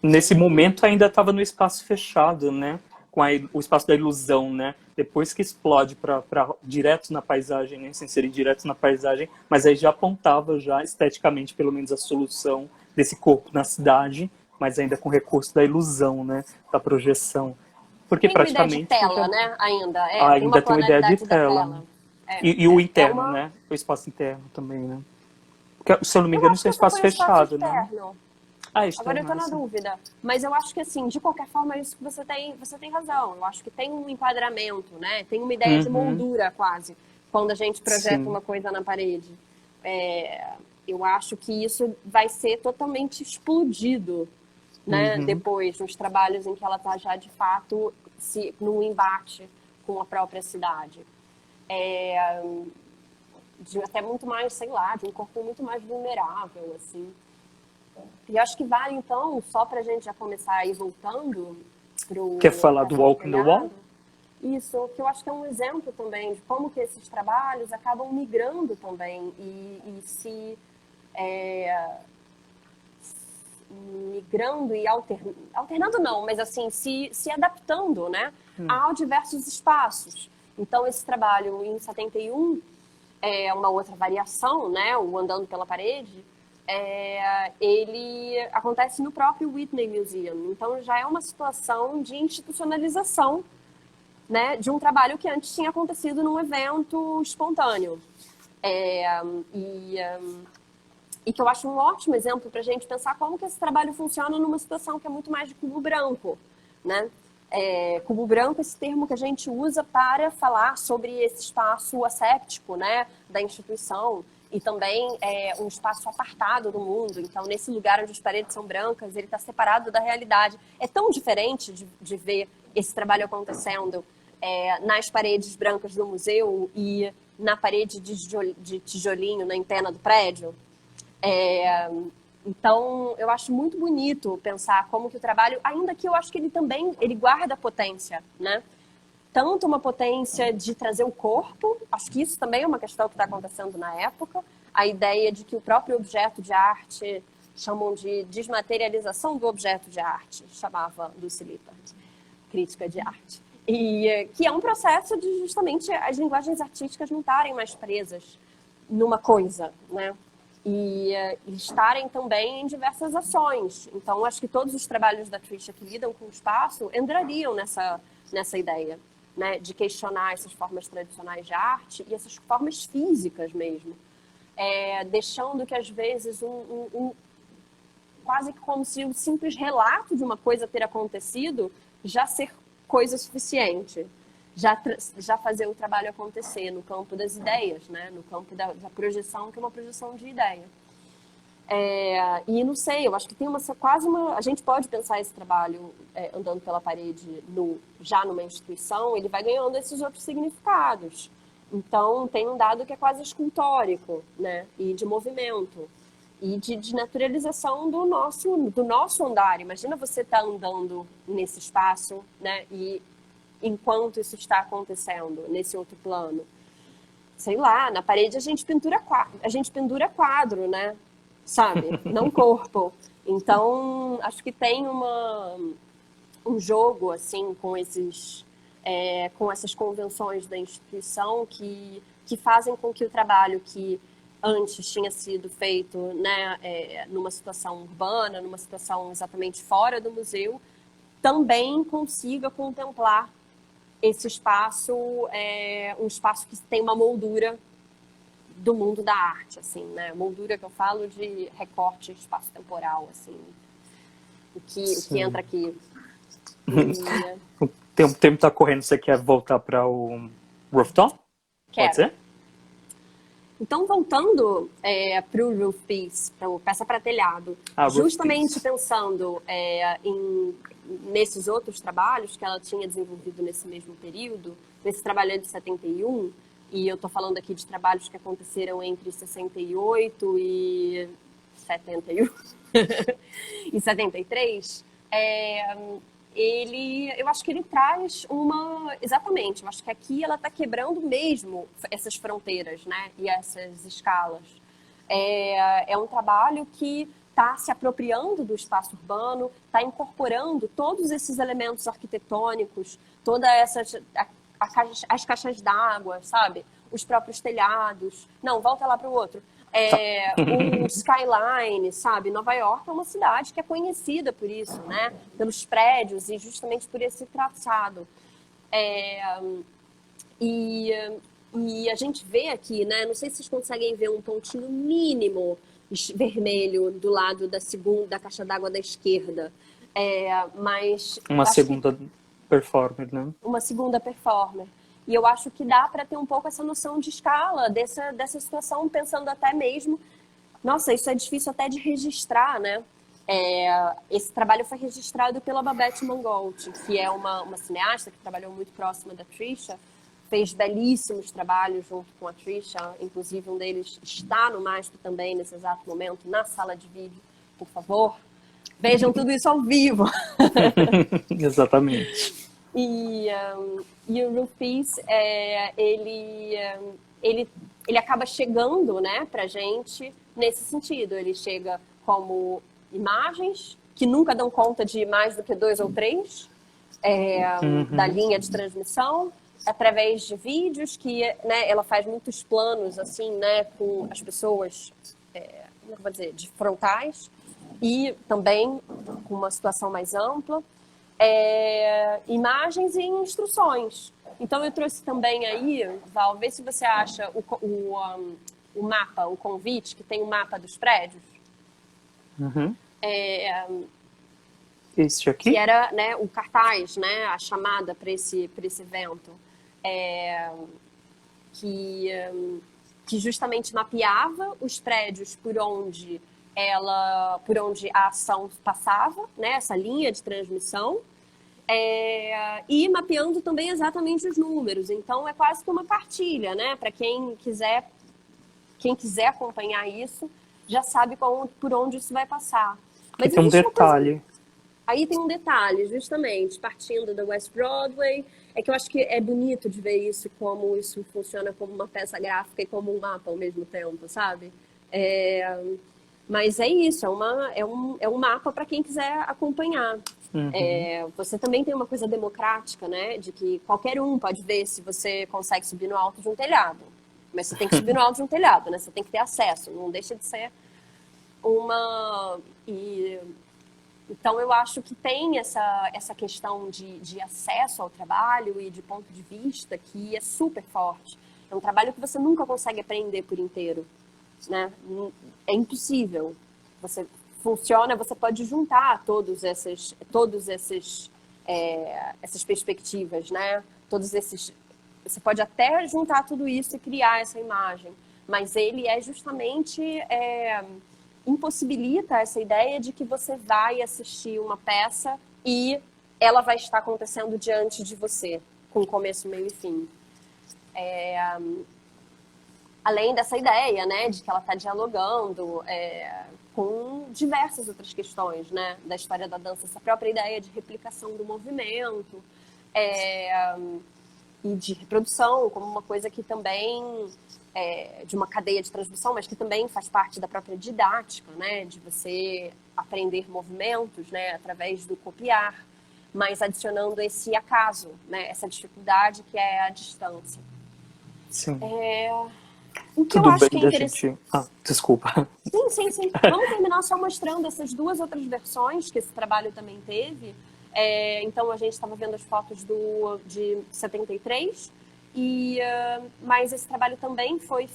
Nesse momento ainda estava no espaço fechado, né, com o espaço da ilusão, né? Depois que explode para direto na paisagem, né? Se inserir direto na paisagem, mas aí já apontava já esteticamente, pelo menos, a solução desse corpo na cidade, mas ainda com recurso da ilusão, né? Da projeção. Porque tem praticamente... Uma ideia de tela, né? Ainda. Ainda tem uma ideia de tela. E o interno, né? O espaço interno também, né? Porque, se eu não me engano, isso é espaço fechado, né? Agora eu tô na dúvida. Mas eu acho que, assim, de qualquer forma, isso que você tem razão. Eu acho que tem um enquadramento, né? Tem uma ideia de moldura, quase, quando a gente projeta uma coisa na parede. Eu acho que isso vai ser totalmente explodido, né? Depois, nos trabalhos em que ela tá já, de fato, num embate com a própria cidade. Até muito mais, sei lá, de um corpo muito mais vulnerável, assim. E acho que vale, então, só para a gente já começar a ir voltando pro... Quer falar do Walk in the Wall? Isso, que eu acho que é um exemplo também de como que esses trabalhos acabam migrando também e se migrando e alternando não, mas assim, se adaptando, né, a diversos espaços. Então, esse trabalho em 71 é uma outra variação, né, o Andando pela Parede, ele acontece no próprio Whitney Museum. Então, já é uma situação de institucionalização, né, de um trabalho que antes tinha acontecido num evento espontâneo. E que eu acho um ótimo exemplo para a gente pensar como que esse trabalho funciona numa situação que é muito mais de cubo branco, né? Cubo branco, esse termo que a gente usa para falar sobre esse espaço asséptico, né, da instituição, e também um espaço apartado do mundo. Então, nesse lugar onde as paredes são brancas, ele está separado da realidade. É tão diferente de ver esse trabalho acontecendo nas paredes brancas do museu e na parede de tijolinho na empena do prédio. Então, eu acho muito bonito pensar como que o trabalho, ainda que eu acho que ele guarda potência, né? Tanto uma potência de trazer o corpo, acho que isso também é uma questão que está acontecendo na época, a ideia de que o próprio objeto de arte, chamam de desmaterialização do objeto de arte, chamava Lucy Lippard, crítica de arte. E que é um processo de justamente as linguagens artísticas não estarem mais presas numa coisa, né? E estarem também em diversas ações. Então, acho que todos os trabalhos da Trisha que lidam com o espaço entrariam nessa ideia, né, de questionar essas formas tradicionais de arte e essas formas físicas mesmo, deixando que, às vezes, quase que como se um simples relato de uma coisa ter acontecido já ser coisa suficiente. Já fazer o trabalho acontecer no campo das ideias, né? No campo da projeção, que é uma projeção de ideia. E não sei, eu acho que tem quase uma... A gente pode pensar esse trabalho andando pela parede já numa instituição, ele vai ganhando esses outros significados. Então, tem um dado que é quase escultórico, né? E de movimento. E de naturalização do nosso andar. Imagina você estar andando nesse espaço, né? E enquanto isso está acontecendo nesse outro plano. Sei lá, na parede a gente pendura quadro, né? Sabe? Não corpo. Então, acho que tem um jogo assim com essas convenções da instituição que fazem com que o trabalho que antes tinha sido feito, né, numa situação urbana, numa situação exatamente fora do museu, também consiga contemplar esse espaço, um espaço que tem uma moldura do mundo da arte, assim, né? Moldura que eu falo de recorte espaço-temporal, assim, o que entra aqui. O tempo está correndo, você quer voltar para o rooftop? Quero. Pode ser? Então, voltando para o roof piece, para o peça para telhado, justamente pensando nesses outros trabalhos que ela tinha desenvolvido nesse mesmo período, nesse trabalho de 71, e eu estou falando aqui de trabalhos que aconteceram entre 68 e 71 e 73, eu acho que ele traz exatamente, eu acho que aqui ela está quebrando mesmo essas fronteiras, né, e essas escalas. É um trabalho que está se apropriando do espaço urbano, está incorporando todos esses elementos arquitetônicos, todas as caixas d'água, sabe? Os próprios telhados. Não, volta lá para o outro. O skyline, sabe? Nova York é uma cidade que é conhecida por isso, né? Pelos prédios e justamente por esse traçado. E a gente vê aqui, né? Não sei se vocês conseguem ver um pontinho mínimo vermelho do lado da caixa d'água da esquerda. Mas uma segunda performer, né? Uma segunda performer. E eu acho que dá para ter um pouco essa noção de escala dessa situação, pensando até mesmo... Nossa, isso é difícil até de registrar, né? Esse trabalho foi registrado pela Babette Mangold, que é uma cineasta que trabalhou muito próxima da Trisha, fez belíssimos trabalhos junto com a Trisha, inclusive um deles está no MASP também, nesse exato momento, na sala de vídeo, por favor. Vejam tudo isso ao vivo. Exatamente. E o Roof Piece, ele acaba chegando, né, pra gente nesse sentido. Ele chega como imagens que nunca dão conta de mais do que 2 ou 3 da linha de transmissão, através de vídeos que, né, ela faz muitos planos, assim, né, com as pessoas, como eu vou dizer, de frontais, e também com uma situação mais ampla. Imagens e instruções. Então eu trouxe também aí, Val, vê se você acha o mapa, o convite, que tem o mapa dos prédios. Este aqui? Que era, né, o cartaz, né, a chamada para esse evento, que justamente mapeava os prédios por onde a ação passava, né, essa linha de transmissão, e mapeando também exatamente os números. Então é quase que uma partilha, né, para quem quiser acompanhar isso, já sabe por onde isso vai passar. Mas tem um detalhe. Aí tem um detalhe, justamente, partindo da West Broadway, é que eu acho que é bonito de ver isso, como isso funciona como uma peça gráfica e como um mapa ao mesmo tempo, sabe? Mas é isso, é um mapa para quem quiser acompanhar. Você também tem uma coisa democrática, né? De que qualquer um pode ver se você consegue subir no alto de um telhado. Mas você tem que subir no alto de um telhado, né? Você tem que ter acesso, não deixa de ser Então, eu acho que tem essa questão de acesso ao trabalho e de ponto de vista que é super forte. É um trabalho que você nunca consegue aprender por inteiro, né? É impossível. Você pode juntar essas perspectivas, né? Você pode até juntar tudo isso e criar essa imagem, mas ele é justamente... impossibilita essa ideia de que você vai assistir uma peça e ela vai estar acontecendo diante de você, com começo, meio e fim. Além dessa ideia, né, de que ela está dialogando com diversas outras questões, né, da história da dança, essa própria ideia de replicação do movimento e de reprodução como uma coisa que também... de uma cadeia de transmissão, mas que também faz parte da própria didática, né? De você aprender movimentos, né? Através do copiar. mas adicionando esse acaso, né? Essa dificuldade que é a distância. Sim. O que Tudo eu acho bem que é da interessante... gente... desculpa. Sim. Vamos terminar só mostrando essas duas outras versões que esse trabalho também teve. Então, a gente estava vendo as fotos de 73, mas esse trabalho também foi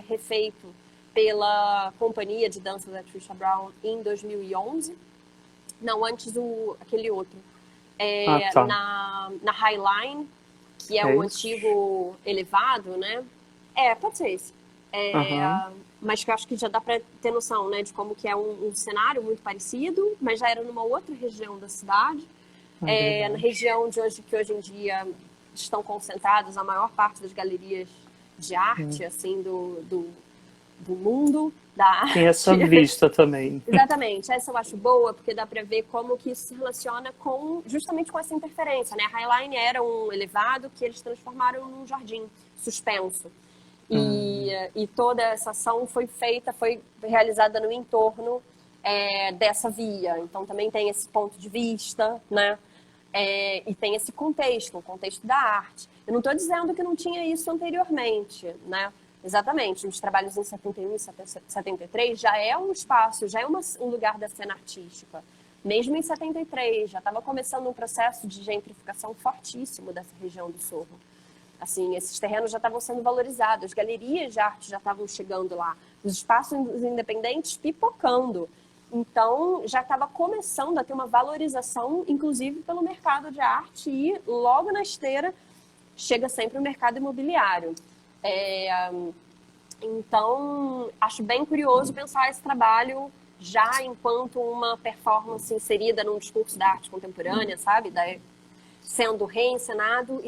refeito pela companhia de dança da Trisha Brown em 2011. Não, antes aquele outro. Tá. Na Highline, que é É o isso? antigo elevado, né? Pode ser esse. Mas que eu acho que já dá para ter noção, né, de como que é um cenário muito parecido, mas já era numa outra região da cidade. Na região que hoje em dia estão concentradas a maior parte das galerias de arte, assim, do mundo da arte. Tem essa vista também. Exatamente, essa eu acho boa, porque dá para ver como que isso se relaciona justamente com essa interferência, né? A Highline era um elevado que eles transformaram num jardim suspenso. E toda essa ação foi realizada no entorno dessa via. Então também tem esse ponto de vista, né? E tem esse contexto, o contexto da arte. Eu não estou dizendo que não tinha isso anteriormente, né? Exatamente, nos trabalhos em 71 e 73 já é um espaço, já é um lugar da cena artística. Mesmo em 73, já estava começando um processo de gentrificação fortíssimo dessa região do Sorro. Assim, esses terrenos já estavam sendo valorizados, as galerias de arte já estavam chegando lá, os espaços independentes pipocando. Então, já estava começando a ter uma valorização, inclusive pelo mercado de arte, e logo na esteira chega sempre o mercado imobiliário. Então, acho bem curioso pensar esse trabalho já enquanto uma performance inserida num discurso da arte contemporânea, sabe? Sendo reencenado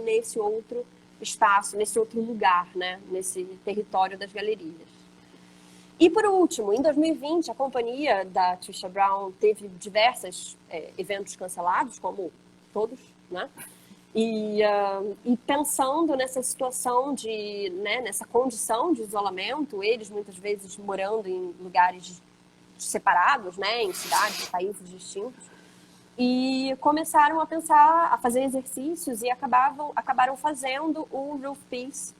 nesse outro espaço, nesse outro lugar, né? Nesse território das galerias. E, por último, em 2020, a companhia da Trisha Brown teve diversos eventos cancelados, como todos, né? E pensando nessa situação nessa condição de isolamento, eles muitas vezes morando em lugares separados, né? Em cidades, em países distintos, e começaram a pensar, a fazer exercícios e acabaram fazendo o Roof Piece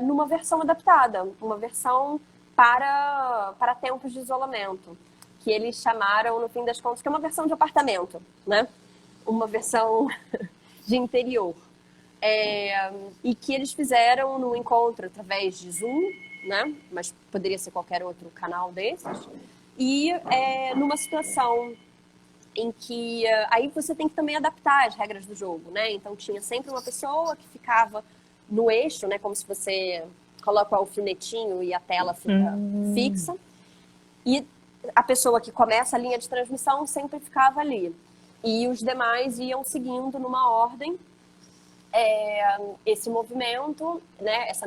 numa versão adaptada, uma versão para tempos de isolamento, que eles chamaram, no fim das contas, que é uma versão de apartamento, né? Uma versão de interior. E que eles fizeram no encontro através de Zoom, né? Mas poderia ser qualquer outro canal desses. E numa situação em que aí você tem que também adaptar as regras do jogo, né? Então tinha sempre uma pessoa que ficava no eixo, né? Como se você coloca o alfinetinho e a tela fica fixa. E a pessoa que começa a linha de transmissão sempre ficava ali. E os demais iam seguindo numa ordem esse movimento, né? Esse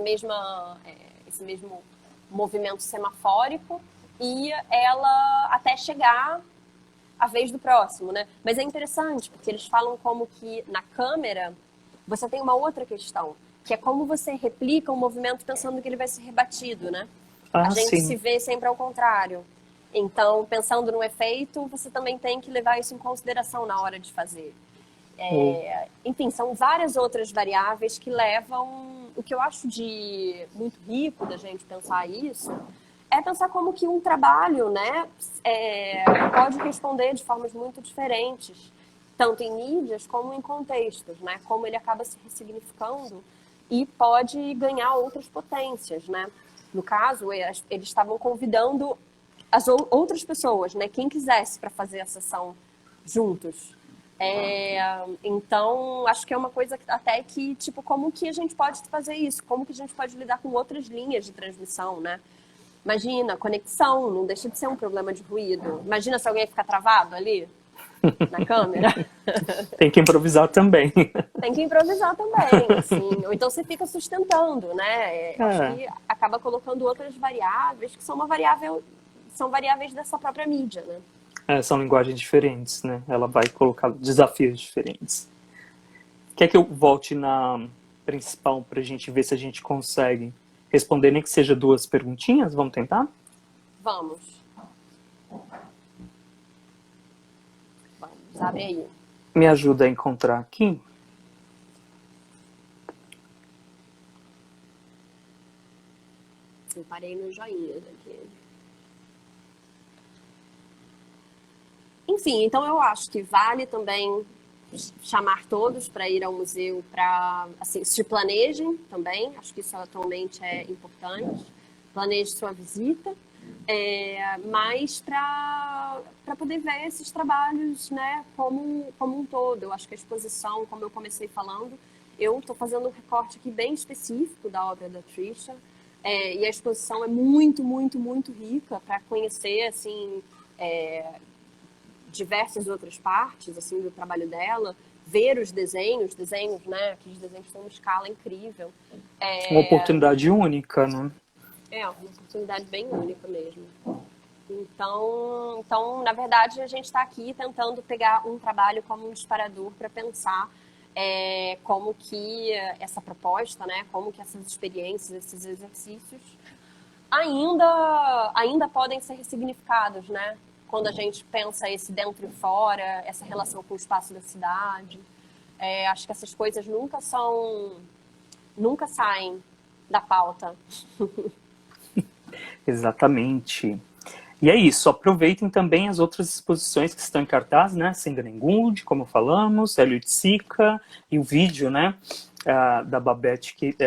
mesmo movimento semafórico, e ela até chegar a vez do próximo, né? Mas é interessante, porque eles falam como que na câmera você tem uma outra questão, que é como você replica um movimento pensando que ele vai ser rebatido, né? A gente se vê sempre ao contrário. Então, pensando no efeito, você também tem que levar isso em consideração na hora de fazer. Enfim, são várias outras variáveis que levam... O que eu acho de muito rico da gente pensar isso é pensar como que um trabalho, né, pode responder de formas muito diferentes, tanto em mídias como em contextos, né? Como ele acaba se ressignificando e pode ganhar outras potências, né? No caso, eles estavam convidando as outras pessoas, né? Quem quisesse para fazer a sessão juntos. Então, acho que é uma coisa até que, tipo, como que a gente pode fazer isso? Como que a gente pode lidar com outras linhas de transmissão, né? Imagina, conexão, não deixa de ser um problema de ruído. Imagina se alguém ficar travado ali na câmera. Tem que improvisar também. Tem que improvisar também, assim. Ou então você fica sustentando, né? Acho que acaba colocando outras variáveis que são variáveis dessa própria mídia, né? São linguagens diferentes, né? Ela vai colocar desafios diferentes. Quer que eu volte na principal para a gente ver se a gente consegue responder, nem que seja 2 perguntinhas? Vamos tentar? Vamos. Vamos, abre aí. Me ajuda a encontrar aqui. Eu parei nos joinhas aqui. Enfim, então eu acho que vale também chamar todos para ir ao museu, para assim, se planejem também, acho que isso atualmente é importante, planeje sua visita, mas para poder ver esses trabalhos, né, como um todo. Eu acho que a exposição, como eu comecei falando, eu estou fazendo um recorte aqui bem específico da obra da Trisha, e a exposição é muito, muito, muito rica para conhecer, assim, diversas outras partes, assim, do trabalho dela, ver os desenhos, né, aqueles desenhos têm uma escala incrível. Uma oportunidade única, né? Uma oportunidade bem única mesmo. Então, na verdade, a gente está aqui tentando pegar um trabalho como um disparador para pensar como que essa proposta, né, como que essas experiências, esses exercícios ainda podem ser ressignificados, né? Quando a gente pensa esse dentro e fora, essa relação com o espaço da cidade. Acho que essas coisas nunca saem da pauta. Exatamente. E é isso, aproveitem também as outras exposições que estão em cartaz, né? Sandra Gould, como falamos, Hélio Sica, e o vídeo, né, da Babette, que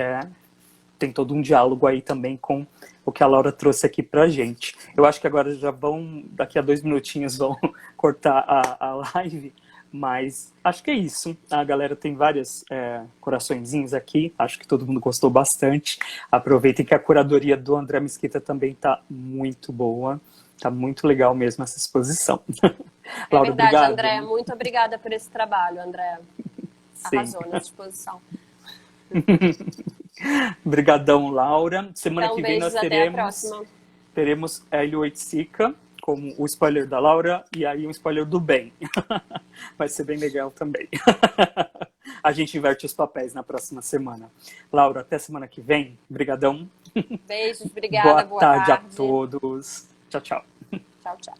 tem todo um diálogo aí também com o que a Laura trouxe aqui pra gente. Eu acho que agora já vão, daqui a 2 minutinhos, vão cortar a live, mas acho que é isso. A galera tem vários coraçõezinhos aqui, acho que todo mundo gostou bastante. Aproveitem que a curadoria do André Mesquita também tá muito boa, tá muito legal mesmo essa exposição. Laura, verdade, obrigado. André, muito obrigada por esse trabalho, André. Arrasou nessa exposição. Obrigadão, Laura. Semana Então, que vem nós até a próxima. teremos Hélio Oiticica como o spoiler da Laura e aí um spoiler do Ben. Vai ser bem legal também. A gente inverte os papéis na próxima semana. Laura, até semana que vem. Obrigadão. Beijos, obrigada, boa tarde. A todos. Tchau, tchau. Tchau, tchau.